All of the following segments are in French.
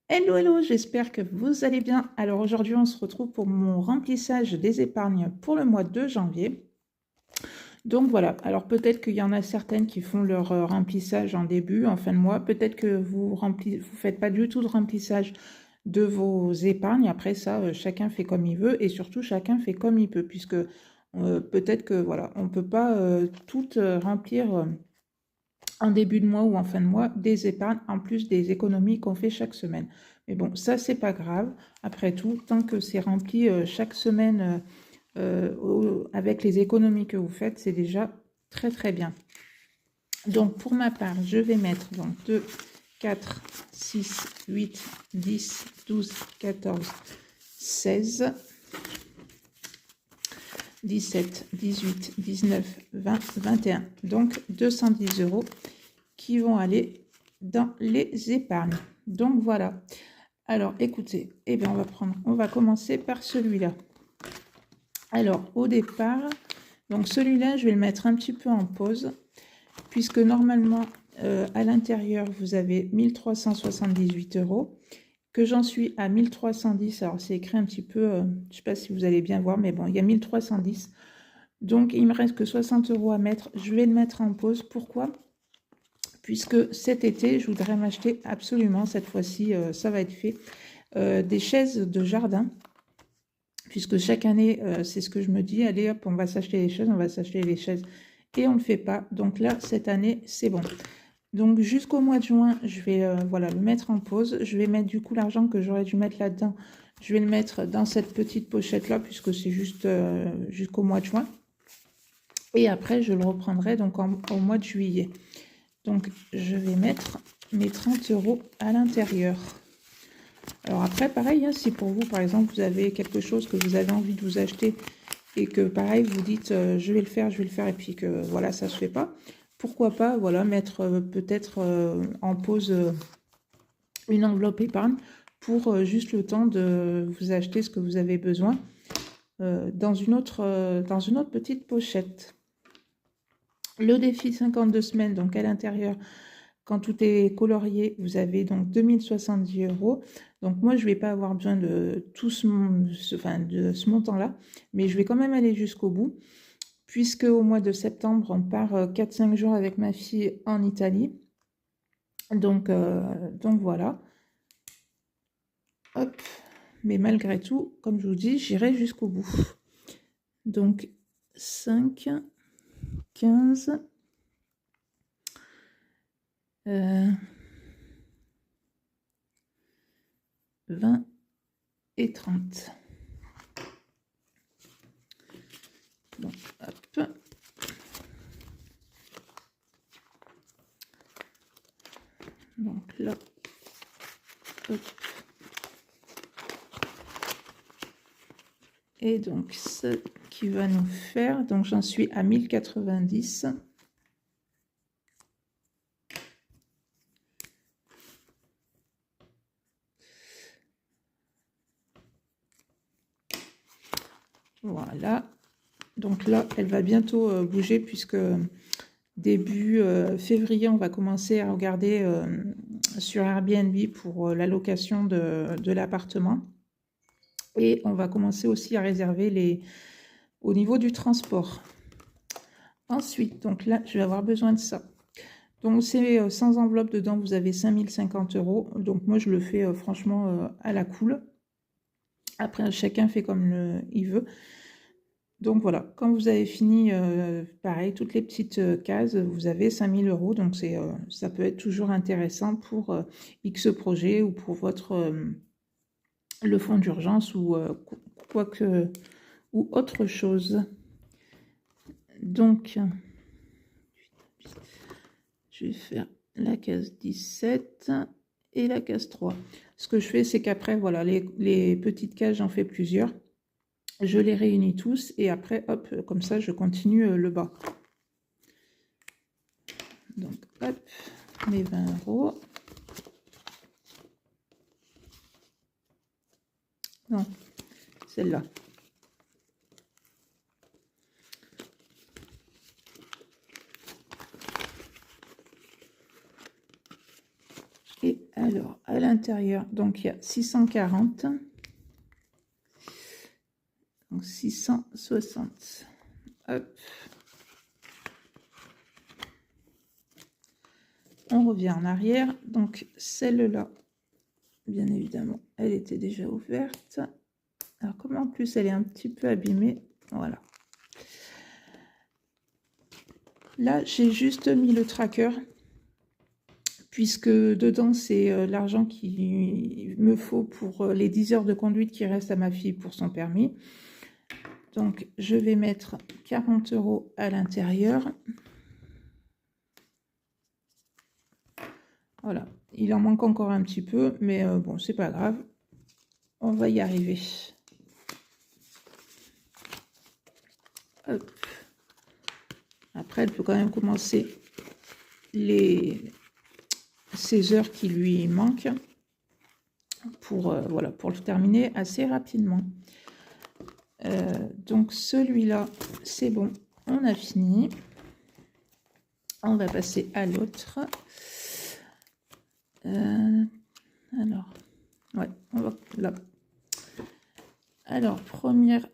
Hello, hello, j'espère que vous allez bien. Alors aujourd'hui, on se retrouve pour mon remplissage des épargnes pour le mois de janvier. Donc voilà, alors peut-être qu'il y en a certaines qui font leur remplissage en début, en fin de mois. Peut-être que vous faites pas du tout de remplissage de vos épargnes. Après ça, chacun fait comme il veut et surtout chacun fait comme il peut, puisque peut-être que voilà, on peut pas toutes remplir en début de mois ou en fin de mois des épargnes en plus des économies qu'on fait chaque semaine. Mais bon, ça, c'est pas grave. Après tout, tant que c'est rempli chaque semaine avec les économies que vous faites, c'est déjà très très bien. Donc, pour ma part, je vais mettre donc 2, 4, 6, 8, 10, 12, 14, 16, 17, 18, 19, 20, 21. Donc, 210 € qui vont aller dans les épargnes. Donc voilà. Alors écoutez, eh bien on va commencer par celui-là. Alors au départ, donc celui-là, je vais le mettre un petit peu en pause, puisque normalement à l'intérieur vous avez 1378 €, que j'en suis à 1310. Alors c'est écrit un petit peu, je ne sais pas si vous allez bien voir, mais bon, il y a 1310. Donc il me reste que 60 € à mettre. Je vais le mettre en pause. Pourquoi ? Puisque cet été, je voudrais m'acheter absolument, cette fois-ci, ça va être fait, des chaises de jardin, puisque chaque année, c'est ce que je me dis, allez hop, on va s'acheter les chaises, on va s'acheter les chaises, et on ne le fait pas. Donc là, cette année, c'est bon. Donc jusqu'au mois de juin, je vais voilà, le mettre en pause. Je vais mettre du coup l'argent que j'aurais dû mettre là-dedans, je vais le mettre dans cette petite pochette-là, puisque c'est juste jusqu'au mois de juin. Et après, je le reprendrai donc au mois de juillet. Donc, je vais mettre mes 30 € à l'intérieur. Alors après, pareil, hein, si pour vous, par exemple, vous avez quelque chose que vous avez envie de vous acheter et que, pareil, vous dites je vais le faire, et puis que, voilà, ça ne se fait pas, pourquoi pas, voilà, mettre peut-être en pause une enveloppe épargne pour juste le temps de vous acheter ce que vous avez besoin dans une autre petite pochette. Le défi 52 semaines, donc à l'intérieur, quand tout est colorié, vous avez donc 2070 €. Donc moi, je ne vais pas avoir besoin de tout de ce montant-là, mais je vais quand même aller jusqu'au bout, puisque au mois de septembre, on part 4-5 jours avec ma fille en Italie. Donc voilà. Hop. Mais malgré tout, comme je vous dis, j'irai jusqu'au bout. Donc 5, 15... 20 et 30. Bon, hop. Donc là, hop. Et donc, ce qui va nous faire, donc j'en suis à 1090. Voilà. Donc là, elle va bientôt bouger, puisque début février, on va commencer à regarder sur Airbnb pour la location de l'appartement. Et on va commencer aussi à réserver au niveau du transport. Ensuite, donc là, je vais avoir besoin de ça. Donc c'est sans enveloppe dedans, vous avez 5050 €. Donc moi, je le fais franchement à la cool. Après, chacun fait comme il veut. Donc voilà, quand vous avez fini, pareil, toutes les petites cases, vous avez 5000 €. Donc ça peut être toujours intéressant pour X projet ou pour le fonds d'urgence ou ou autre chose. Donc, je vais faire la case 17 et la case 3. Ce que je fais, c'est qu'après, voilà, les petites cases, j'en fais plusieurs. Je les réunis tous et après, hop, comme ça, je continue le bas. Donc, hop, mes 20 €. Non, celle-là. Et alors, l'intérieur, donc il y a 640. Donc 660. Hop. On revient en arrière. Donc celle-là, bien évidemment, elle était déjà ouverte. Alors comme en plus elle est un petit peu abîmée, voilà. Là, j'ai juste mis le tracker, puisque dedans, c'est l'argent qu'il me faut pour les 10 heures de conduite qui restent à ma fille pour son permis. Donc, je vais mettre 40 € à l'intérieur. Voilà, il en manque encore un petit peu, mais bon, c'est pas grave. On va y arriver. Hop. Après, elle peut quand même commencer ces heures qui lui manquent pour, voilà, pour le terminer assez rapidement. Donc celui-là, c'est bon, on a fini. On va passer à l'autre. Alors, ouais, on va là. Alors, première,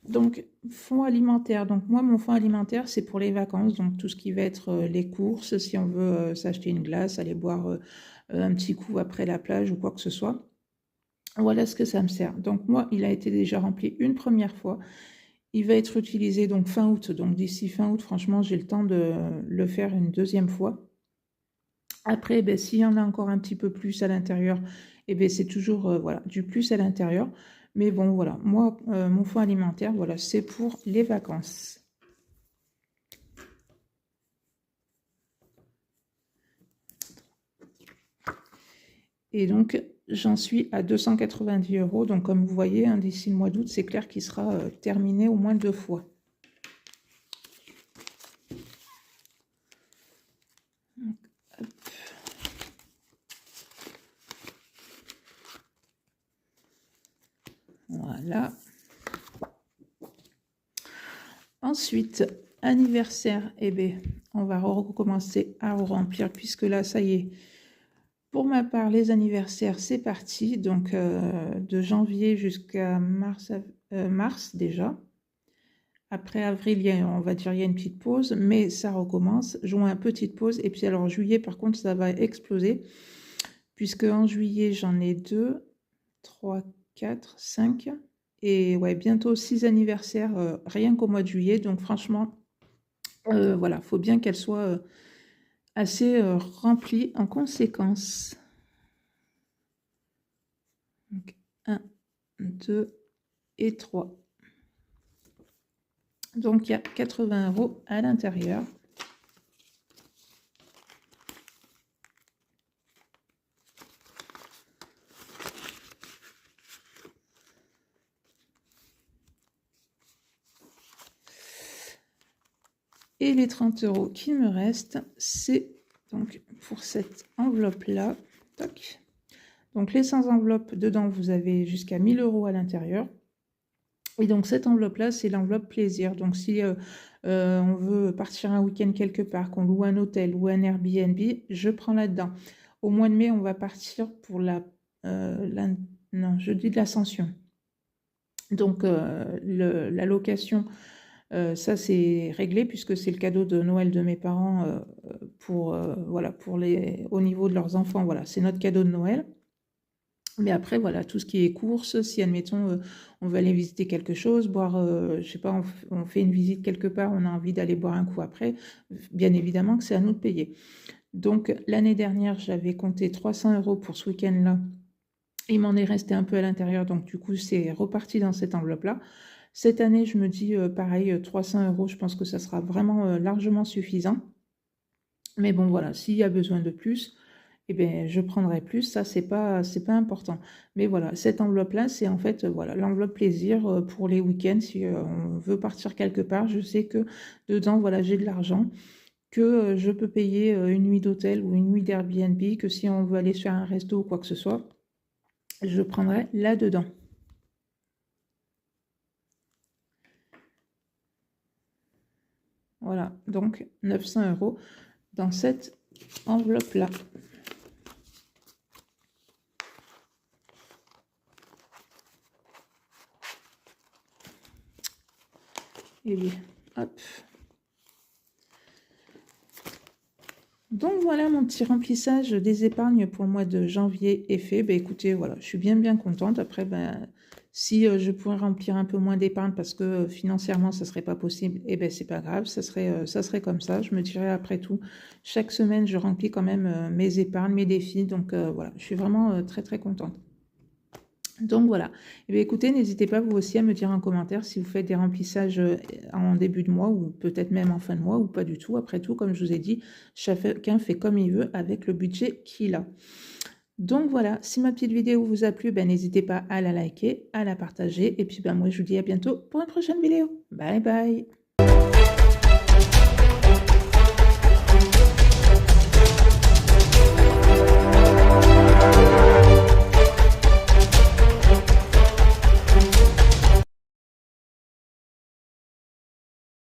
donc fonds alimentaire. Donc moi, mon fonds alimentaire, c'est pour les vacances. Donc tout ce qui va être les courses, si on veut s'acheter une glace, aller boire un petit coup après la plage ou quoi que ce soit. Voilà ce que ça me sert. Donc moi, il a été déjà rempli une première fois. Il va être utilisé donc fin août. Donc d'ici fin août, franchement, j'ai le temps de le faire une deuxième fois. Après, ben, s'il y en a encore un petit peu plus à l'intérieur, eh ben, c'est toujours voilà, du plus à l'intérieur. Mais bon, voilà, moi, mon fonds alimentaire, voilà, c'est pour les vacances. Et donc, j'en suis à 290 €. Donc, comme vous voyez, hein, d'ici le mois d'août, c'est clair qu'il sera terminé au moins 2 fois. Donc, voilà. Ensuite, anniversaire, eh bien, on va recommencer à remplir puisque là, ça y est. Pour ma part, les anniversaires, c'est parti. Donc, de janvier jusqu'à mars déjà. Après avril, on va dire, il y a une petite pause, mais ça recommence. Juin, petite pause. Et puis alors, juillet, par contre, ça va exploser. Puisque en juillet, j'en ai 2, 3, 4, 5. Et ouais, bientôt 6 anniversaires, rien qu'au mois de juillet. Donc franchement, voilà, il faut bien qu'elle soit assez remplie en conséquence. Donc, 1, 2 et 3. Donc, il y a 80 € à l'intérieur. Et les 30 € qui me restent, c'est donc pour cette enveloppe-là. Donc, les 100 enveloppes, dedans, vous avez jusqu'à 1000 € à l'intérieur. Et donc, cette enveloppe-là, c'est l'enveloppe plaisir. Donc, si on veut partir un week-end quelque part, qu'on loue un hôtel ou un Airbnb, je prends là-dedans. Au mois de mai, on va partir pour non, jeudi de l'Ascension. Donc, la location, ça, c'est réglé puisque c'est le cadeau de Noël de mes parents voilà, au niveau de leurs enfants. Voilà, c'est notre cadeau de Noël. Mais après, voilà, tout ce qui est courses, si, admettons, on veut aller visiter quelque chose, boire, je sais pas, on fait une visite quelque part, on a envie d'aller boire un coup après, bien évidemment que c'est à nous de payer. Donc, l'année dernière, j'avais compté 300 € pour ce week-end-là. Il m'en est resté un peu à l'intérieur, donc du coup, c'est reparti dans cette enveloppe-là. Cette année, je me dis, pareil, 300 €, je pense que ça sera vraiment largement suffisant. Mais bon, voilà, s'il y a besoin de plus, eh bien, je prendrai plus, ça, c'est pas important. Mais voilà, cette enveloppe-là, c'est en fait, voilà, l'enveloppe plaisir pour les week-ends. Si on veut partir quelque part, je sais que dedans, voilà, j'ai de l'argent, que je peux payer une nuit d'hôtel ou une nuit d'Airbnb, que si on veut aller sur un resto ou quoi que ce soit, je prendrai là-dedans. Voilà, donc 900 € dans cette enveloppe-là. Et oui, hop. Donc voilà, mon petit remplissage des épargnes pour le mois de janvier est fait. Ben, écoutez, voilà, je suis bien contente. Après, ben, si je pourrais remplir un peu moins d'épargne parce que financièrement, ça serait pas possible, et ben c'est pas grave, ça serait comme ça. Je me dirais après tout, chaque semaine, je remplis quand même mes épargnes, mes défis. Donc voilà, je suis vraiment très contente. Donc voilà. Et bien, écoutez, n'hésitez pas vous aussi à me dire en commentaire si vous faites des remplissages en début de mois ou peut-être même en fin de mois ou pas du tout. Après tout, comme je vous ai dit, chacun fait comme il veut avec le budget qu'il a. Donc voilà, si ma petite vidéo vous a plu, ben, n'hésitez pas à la liker, à la partager. Et puis ben, moi, je vous dis à bientôt pour une prochaine vidéo. Bye bye.